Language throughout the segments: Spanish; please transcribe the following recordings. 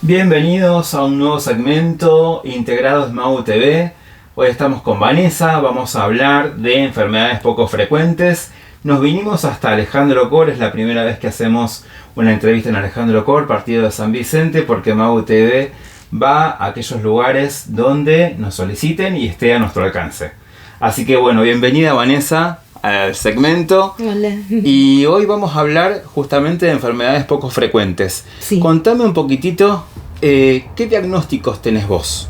Bienvenidos a un nuevo segmento integrado de Mau TV. Hoy estamos con Vanessa, vamos a hablar de enfermedades poco frecuentes. Nos vinimos hasta Alejandro Cor, es la primera vez que hacemos una entrevista en Alejandro Cor, partido de San Vicente, porque Mau TV va a aquellos lugares donde nos soliciten y esté a nuestro alcance. Así que bueno, bienvenida Vanessa al segmento. Hola. Y hoy vamos a hablar justamente de enfermedades poco frecuentes. Sí. Contame un poquitito, ¿qué diagnósticos tenés vos?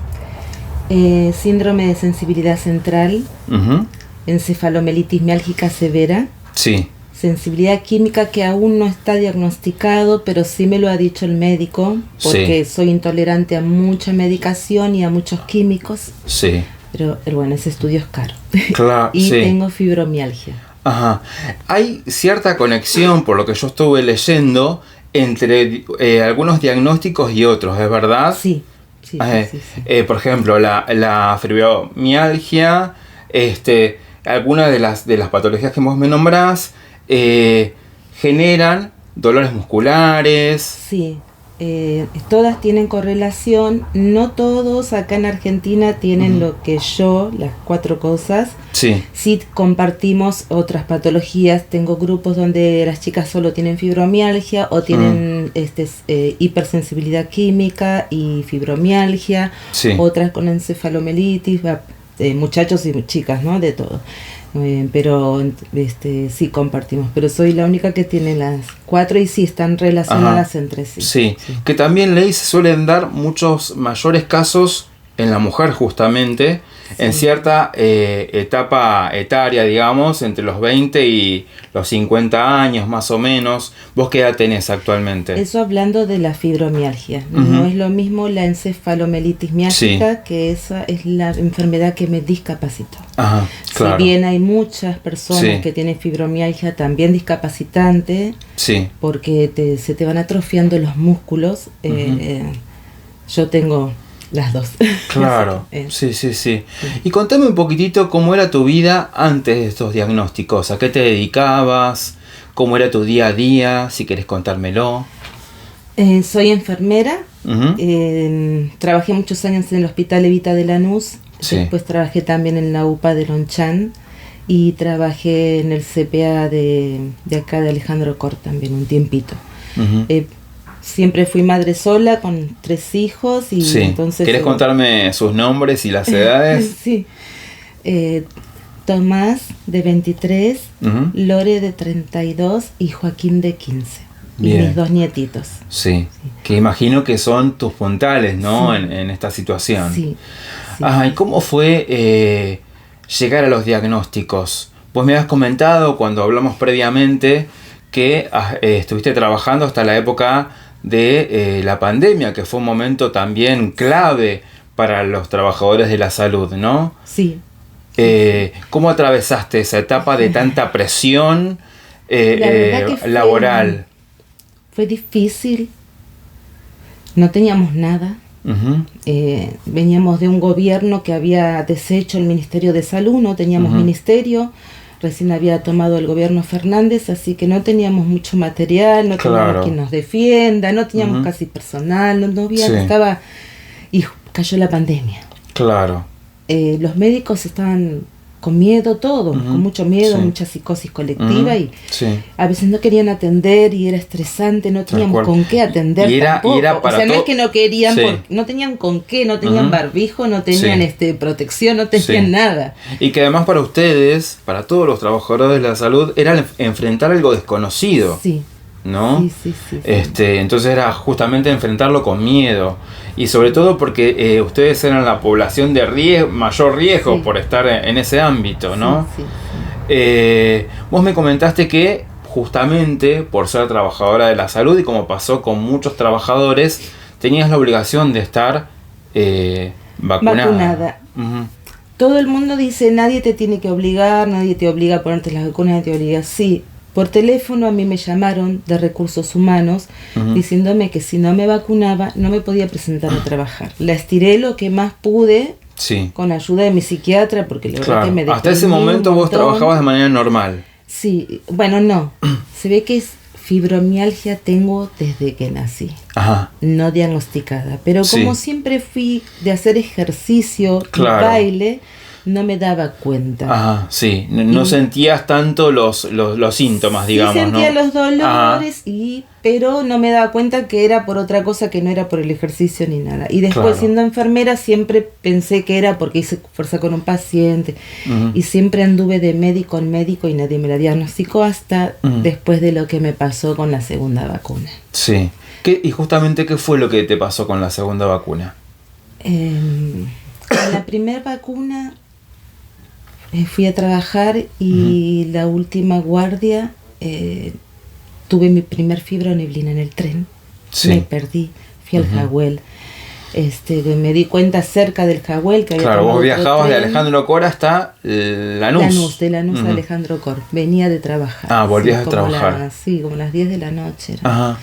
Síndrome de sensibilidad central, encefalomelitis miálgica severa, Sí. sensibilidad química que aún no está diagnosticado, pero sí me lo ha dicho el médico, porque soy intolerante a mucha medicación y a muchos químicos. Sí. Pero bueno, ese estudio es caro. Claro, Y sí. tengo fibromialgia. Ajá. Hay cierta conexión, por lo que yo estuve leyendo, entre algunos diagnósticos y otros, ¿es verdad? Sí. Por ejemplo, la fibromialgia, algunas de las patologías que vos me nombrás, generan dolores musculares. Sí. Todas tienen correlación, no todos acá en Argentina tienen lo que yo, las 4 cosas. Sí. Sí compartimos otras patologías, tengo grupos donde las chicas solo tienen fibromialgia o tienen hipersensibilidad química y fibromialgia, Sí. otras con encefalomelitis, muchachos y chicas, ¿no? De todo. Pero sí compartimos, pero soy la única que tiene las 4 y sí están relacionadas entre sí. Sí, que también leí se suelen dar muchos mayores casos en la mujer justamente, en cierta etapa etaria, digamos, entre los 20 y los 50 años más o menos. ¿Vos qué edad tenés actualmente? Eso hablando de la fibromialgia. No es lo mismo la encefalomelitis miálgica, que esa es la enfermedad que me discapacitó. Ajá, claro. Si bien hay muchas personas que tienen fibromialgia también discapacitante, porque se te van atrofiando los músculos, yo tengo las dos. Claro, sí. Y contame un poquitito cómo era tu vida antes de estos diagnósticos. ¿A qué te dedicabas? ¿Cómo era tu día a día? Si querés contármelo. Soy enfermera. Trabajé muchos años en el Hospital Evita de Lanús. Después trabajé también en la UPA de Lonchán. Y trabajé en el CPA de acá de Alejandro Cor también un tiempito. Siempre fui madre sola con 3 hijos y entonces... ¿Querés contarme sus nombres y las edades? Sí. Tomás de 23, Lore de 32 y Joaquín de 15. Bien. Y mis 2 nietitos. Sí, que imagino que son tus puntales, ¿no? En esta situación. Sí. Ajá, ¿y cómo fue llegar a los diagnósticos? Vos me habías comentado cuando hablamos previamente que estuviste trabajando hasta la época de la pandemia, que fue un momento también clave para los trabajadores de la salud, ¿no? Sí. ¿Cómo atravesaste esa etapa de tanta presión laboral? Fue difícil. No teníamos nada. Veníamos de un gobierno que había deshecho el Ministerio de Salud, no teníamos ministerio. Recién había tomado el gobierno Fernández, así que no teníamos mucho material, no teníamos quien nos defienda, no teníamos casi personal, no había, estaba, y cayó la pandemia. Claro. Los médicos estaban con miedo, todos, con mucho miedo, mucha psicosis colectiva y a veces no querían atender y era estresante, no teníamos con qué atender tampoco. O sea, no es que no querían, no tenían con qué, no tenían barbijo, no tenían protección, no tenían nada. Y que además para ustedes, para todos los trabajadores de la salud, era enfrentar algo desconocido. ¿No? Sí. Entonces era justamente enfrentarlo con miedo. Y sobre todo porque ustedes eran la población de mayor riesgo por estar en ese ámbito, ¿no? Sí. Vos me comentaste que justamente por ser trabajadora de la salud y como pasó con muchos trabajadores, tenías la obligación de estar vacunada. Todo el mundo dice, nadie te tiene que obligar, nadie te obliga a ponerte las vacunas, nadie te obliga. Sí. Por teléfono a mí me llamaron de Recursos Humanos diciéndome que si no me vacunaba no me podía presentar a trabajar. La estiré lo que más pude con ayuda de mi psiquiatra porque la verdad que me deprimí. Hasta ese momento vos trabajabas de manera normal. Sí, bueno, no. Se ve que fibromialgia tengo desde que nací. Ajá. No diagnosticada. Pero como siempre fui de hacer ejercicio y baile, no me daba cuenta. Ajá, sí. No sentías tanto los síntomas, digamos, sí sentía ¿no? los dolores, pero no me daba cuenta que era por otra cosa, que no era por el ejercicio ni nada. Y después, siendo enfermera, siempre pensé que era porque hice fuerza con un paciente. Y siempre anduve de médico en médico y nadie me la diagnosticó hasta después de lo que me pasó con la segunda vacuna. Sí. ¿Y justamente qué fue lo que te pasó con la segunda vacuna? Con la primera vacuna fui a trabajar y la última guardia tuve mi primer fibroneblina en el tren. Me perdí, fui al Jagüel. Me di cuenta cerca del Jagüel que había Claro, tomado vos viajabas tren. de Alejandro Cor hasta Lanús. De Lanús a Alejandro Cor. Venía de trabajar. Ah, volvías a trabajar. Como las 10 de la noche. Ajá.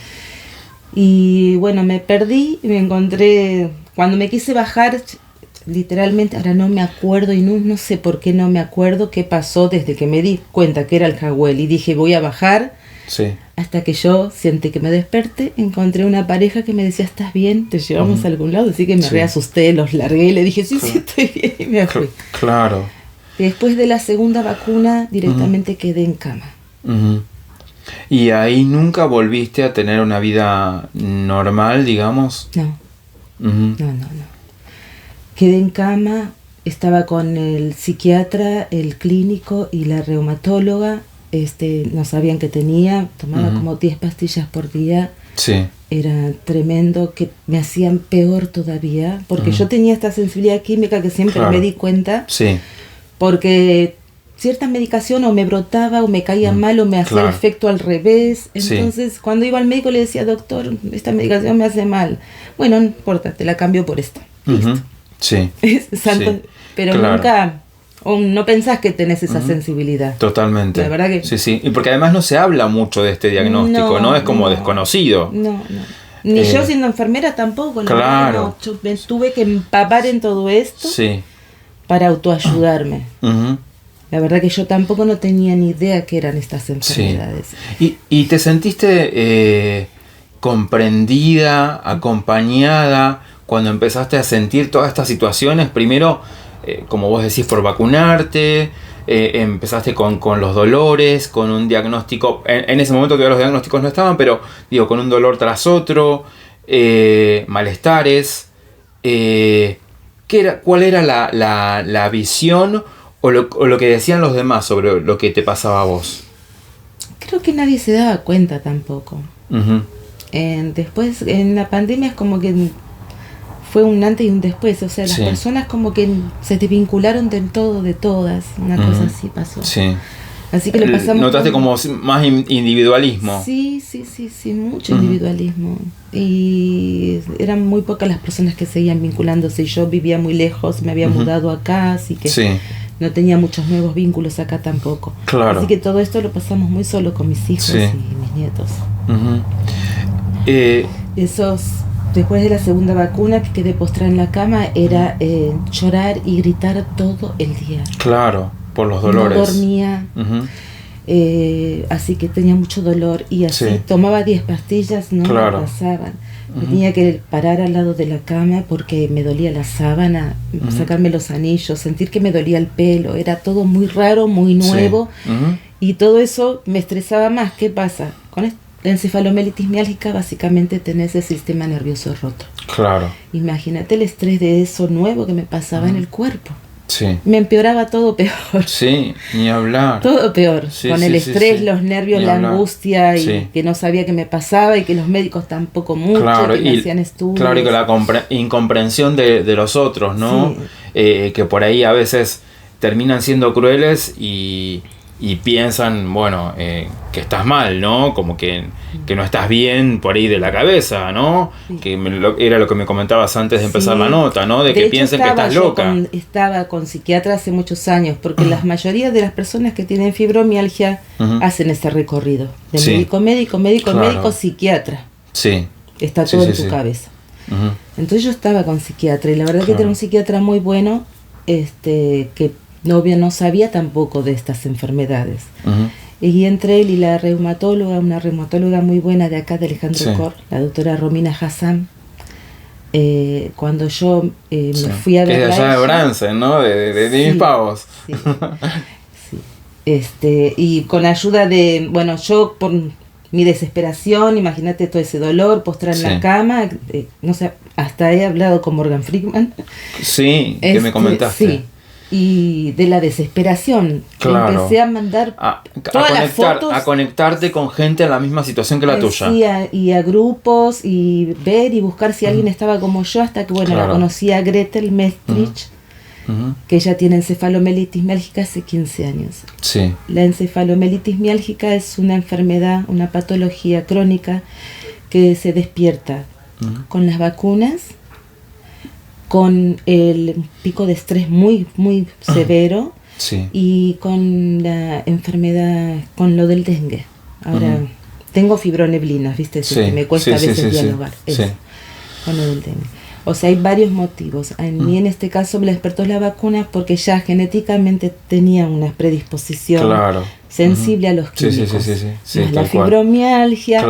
Y bueno, me perdí y me encontré. Cuando me quise bajar, literalmente, ahora no me acuerdo y no sé por qué no me acuerdo qué pasó desde que me di cuenta que era el Jagüel y dije voy a bajar. Sí. Hasta que yo sentí que me desperté, encontré una pareja que me decía, ¿estás bien? ¿Te llevamos a algún lado? Así que me reasusté, los largué y le dije, sí, estoy bien, y me fui. Claro. Y después de la segunda vacuna, directamente quedé en cama. ¿Y ahí nunca volviste a tener una vida normal, digamos? No. No. Quedé en cama, estaba con el psiquiatra, el clínico y la reumatóloga. No sabían que tenía, tomaba como 10 pastillas por día. Sí. Era tremendo, que me hacían peor todavía, porque yo tenía esta sensibilidad química que siempre me di cuenta. Sí. Porque cierta medicación o me brotaba o me caía mal o me hacía el efecto al revés. Entonces, cuando iba al médico le decía, doctor, esta medicación me hace mal. Bueno, no importa, te la cambio por esta. Listo. Sí. Pero nunca... O no pensás que tenés esa sensibilidad. Totalmente. La verdad que... Sí. Y porque además no se habla mucho de este diagnóstico, ¿no? Es como desconocido. No. Ni yo siendo enfermera tampoco. Claro. Yo me tuve que empapar en todo esto para autoayudarme. La verdad que yo tampoco no tenía ni idea qué eran estas enfermedades. ¿Y te sentiste comprendida, acompañada, cuando empezaste a sentir todas estas situaciones? Primero... como vos decís, por vacunarte, empezaste con los dolores, con un diagnóstico, en ese momento que los diagnósticos no estaban, pero digo, con un dolor tras otro, malestares, ¿cuál era la visión o lo que decían los demás sobre lo que te pasaba a vos? Creo que nadie se daba cuenta tampoco. Después, en la pandemia es como que... fue un antes y un después, o sea, las personas como que se desvincularon del todo, de todas, una cosa así pasó. Sí. Así que lo pasamos. ¿Notaste como más individualismo? Sí, mucho individualismo. Y eran muy pocas las personas que seguían vinculándose. Yo vivía muy lejos, me había mudado acá, así que no tenía muchos nuevos vínculos acá tampoco. Claro. Así que todo esto lo pasamos muy solo con mis hijos y mis nietos. Después de la segunda vacuna, que quedé postrada en la cama, era llorar y gritar todo el día. Claro, por los dolores. No dormía, así que tenía mucho dolor. Y así tomaba 10 pastillas, no me pasaban. Me tenía que parar al lado de la cama porque me dolía la sábana, sacarme los anillos, sentir que me dolía el pelo. Era todo muy raro, muy nuevo. Y todo eso me estresaba más. ¿Qué pasa? Con esto. La encefalomelitis miálgica, básicamente tenés el sistema nervioso roto. Claro. Imagínate el estrés de eso nuevo que me pasaba en el cuerpo. Sí. Me empeoraba todo peor. Sí, ni hablar. Todo peor. Con el estrés, los nervios, la angustia y que no sabía qué me pasaba y que los médicos tampoco mucho, que me hacían estudios. Claro, y con la incomprensión de los otros, ¿no? Que por ahí a veces terminan siendo crueles y piensan, bueno, que estás mal, ¿no? Como que no estás bien por ahí de la cabeza, ¿no? Que era lo que me comentabas antes de empezar la nota, ¿no? De que hecho, piensen que estás loca. Estaba con psiquiatra hace muchos años, porque la mayoría de las personas que tienen fibromialgia hacen ese recorrido. De médico, psiquiatra. Sí. Está todo en tu cabeza. Entonces yo estaba con psiquiatra, y la verdad que era un psiquiatra muy bueno, que no sabía tampoco de estas enfermedades. Y entre él y la reumatóloga, una reumatóloga muy buena de acá de Alejandro Cor, la doctora Romina Hassan, cuando yo me fui a ver. Que es de allá de Bransen, ¿no? De mis pavos. Sí, sí. Y con ayuda de, bueno, yo por mi desesperación, imagínate todo ese dolor, postrar en la cama, no sé, hasta he hablado con Morgan Freeman. Sí, que me comentaste. Sí. Y de la desesperación, claro. Empecé a mandar todas las fotos, a conectarte con gente en la misma situación que la tuya. Sí, y a grupos, y ver y buscar si alguien estaba como yo, hasta que la conocí a Gretel Mestrich, que ella tiene encefalomelitis miálgica hace 15 años. Sí. La encefalomelitis miálgica es una enfermedad, una patología crónica que se despierta con las vacunas, con el pico de estrés muy, muy severo, y con la enfermedad, con lo del dengue. Ahora, tengo fibroneblinas, ¿viste? Que me cuesta a veces dialogar. Con lo del dengue. O sea, hay varios motivos. En mí, en este caso, me despertó la vacuna porque ya genéticamente tenía una predisposición sensible a los químicos. La fibromialgia,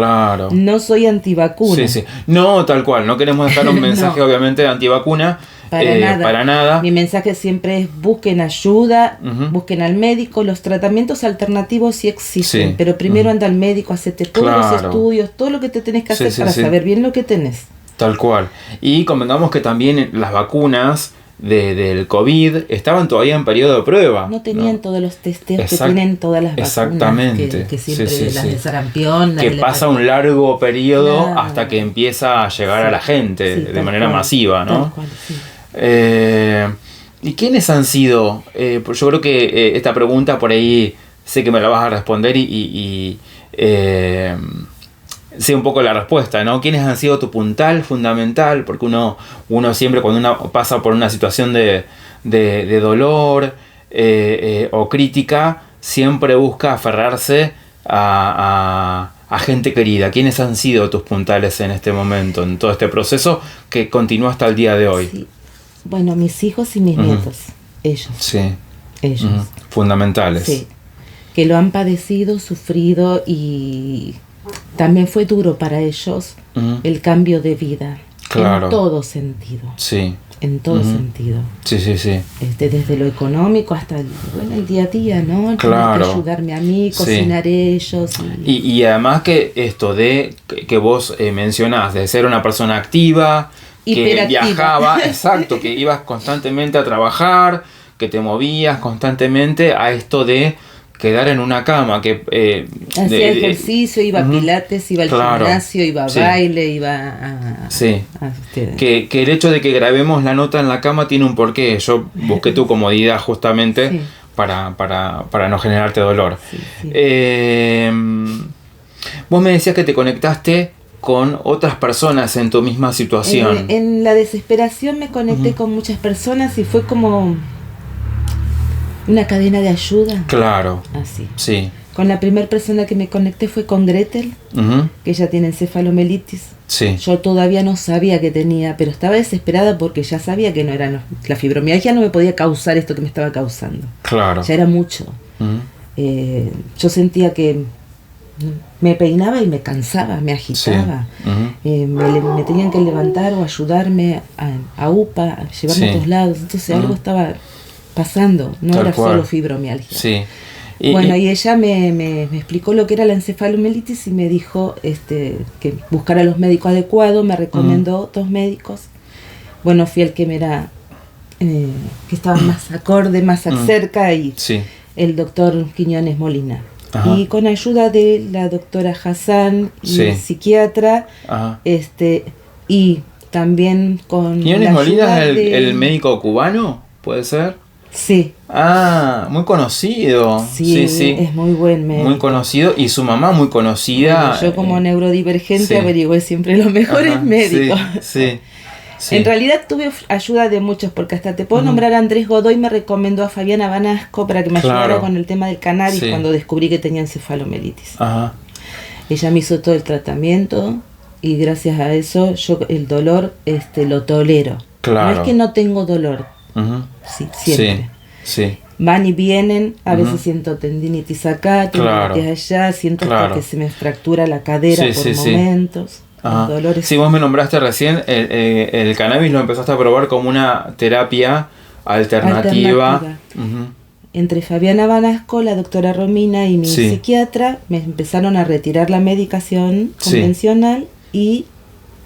no soy antivacuna. No, tal cual, no queremos dejar un mensaje obviamente de antivacuna. Para nada. Mi mensaje siempre es: busquen ayuda, busquen al médico. Los tratamientos alternativos sí existen, pero primero anda al médico, hacete todos los estudios, todo lo que te tenés que hacer para saber bien lo que tenés. Tal cual. Y comentamos que también las vacunas del COVID estaban todavía en periodo de prueba. No tenían todos los testeos que tienen todas las vacunas. Exactamente. Que siempre las de sarampión. Que pasa un largo periodo hasta que empieza a llegar a la gente de manera masiva, ¿no? Tal cual, ¿Y quiénes han sido? Pues yo creo que esta pregunta por ahí sé que me la vas a responder y sé un poco la respuesta, ¿no? ¿Quiénes han sido tu puntal fundamental? Porque uno siempre, cuando uno pasa por una situación de dolor o crítica, siempre busca aferrarse a gente querida. ¿Quiénes han sido tus puntales en este momento, en todo este proceso que continúa hasta el día de hoy? Sí. Bueno, mis hijos y mis nietos, ellos. Sí. Ellos. Fundamentales. Sí. Que lo han padecido, sufrido, y también fue duro para ellos el cambio de vida. Claro. En todo sentido. Sí. En todo sentido. Sí. Desde lo económico hasta el día a día, ¿no? Claro. Tener que ayudarme a mí, cocinar ellos. Y además que esto de que vos mencionás, de ser una persona activa, que viajaba, que ibas constantemente a trabajar, que te movías constantemente, a esto de quedar en una cama, que hacía ejercicio, iba a pilates, iba al gimnasio, iba a baile, iba a que el hecho de que grabemos la nota en la cama tiene un porqué. Yo busqué tu comodidad justamente para no generarte dolor. Vos me decías que te conectaste con otras personas en tu misma situación. En la desesperación me conecté con muchas personas y fue como una cadena de ayuda. Claro. Así. Sí. Con la primera persona que me conecté fue con Gretel, que ella tiene encefalomelitis. Sí. Yo todavía no sabía que tenía, pero estaba desesperada porque ya sabía que no era la fibromialgia, no me podía causar esto que me estaba causando. Claro. Ya era mucho. Yo sentía que me peinaba y me cansaba, me agitaba. Me tenían que levantar o ayudarme a UPA, a llevarme a todos lados. Entonces algo estaba pasando, no Tal era cual. solo fibromialgia. Sí. Y ella me explicó lo que era la encefalomelitis y me dijo que buscara los médicos adecuados, me recomendó 2 médicos. Bueno, fui el que me era que estaba más acorde, más cerca, y el doctor Quiñones Molina. Ajá. Y con ayuda de la doctora Hassan y el psiquiatra, y también con ¿Quiñones Molina es el médico cubano? ¿Puede ser? Sí. Ah, muy conocido. Sí, es muy buen médico. Muy conocido, y su mamá muy conocida. Bueno, yo como neurodivergente averigüé siempre los mejores médicos. Sí. En realidad tuve ayuda de muchos, porque hasta te puedo nombrar a Andrés Godoy, me recomendó a Fabiana Banasco para que me ayudara con el tema del cannabis cuando descubrí que tenía encefalomelitis. Ajá. Ella me hizo todo el tratamiento y gracias a eso yo el dolor lo tolero. Claro. No es que no tengo dolor. Sí, siempre. Sí. van y vienen, a veces siento tendinitis acá, tendinitis allá, siento hasta que se me fractura la cadera por momentos. Dolores. Sí, vos me nombraste recién, el cannabis lo empezaste a probar como una terapia alternativa. Entre Fabiana Banasco, la doctora Romina y mi psiquiatra me empezaron a retirar la medicación convencional y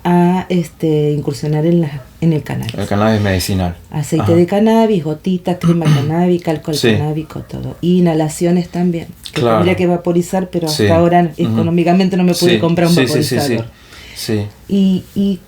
a incursionar en el cannabis. El cannabis medicinal. Aceite de cannabis, gotitas, crema canábica, alcohol canábico, todo. Y inhalaciones también. Que tendría que vaporizar, pero hasta ahora económicamente no me pude comprar un vaporizador. Y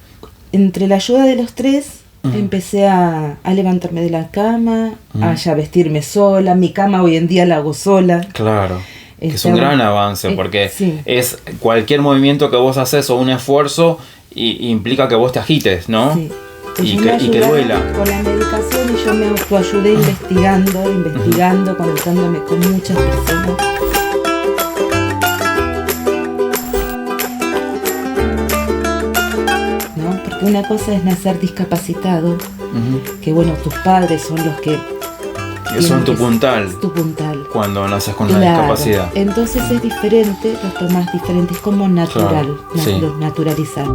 entre la ayuda de los tres empecé a levantarme de la cama, a ya vestirme sola. Mi cama hoy en día la hago sola. Claro. Que es un gran avance, porque es cualquier movimiento que vos haces o un esfuerzo implica que vos te agites, ¿no? Sí. Y que duela. Con la medicación y yo me autoayudé investigando, conectándome con muchas personas. ¿No? Porque una cosa es nacer discapacitado, que bueno, tus padres son los que son tu puntal. Tu puntal. Cuando naces con una discapacidad. Entonces es diferente, lo tomas diferente, es como natural, naturalizar.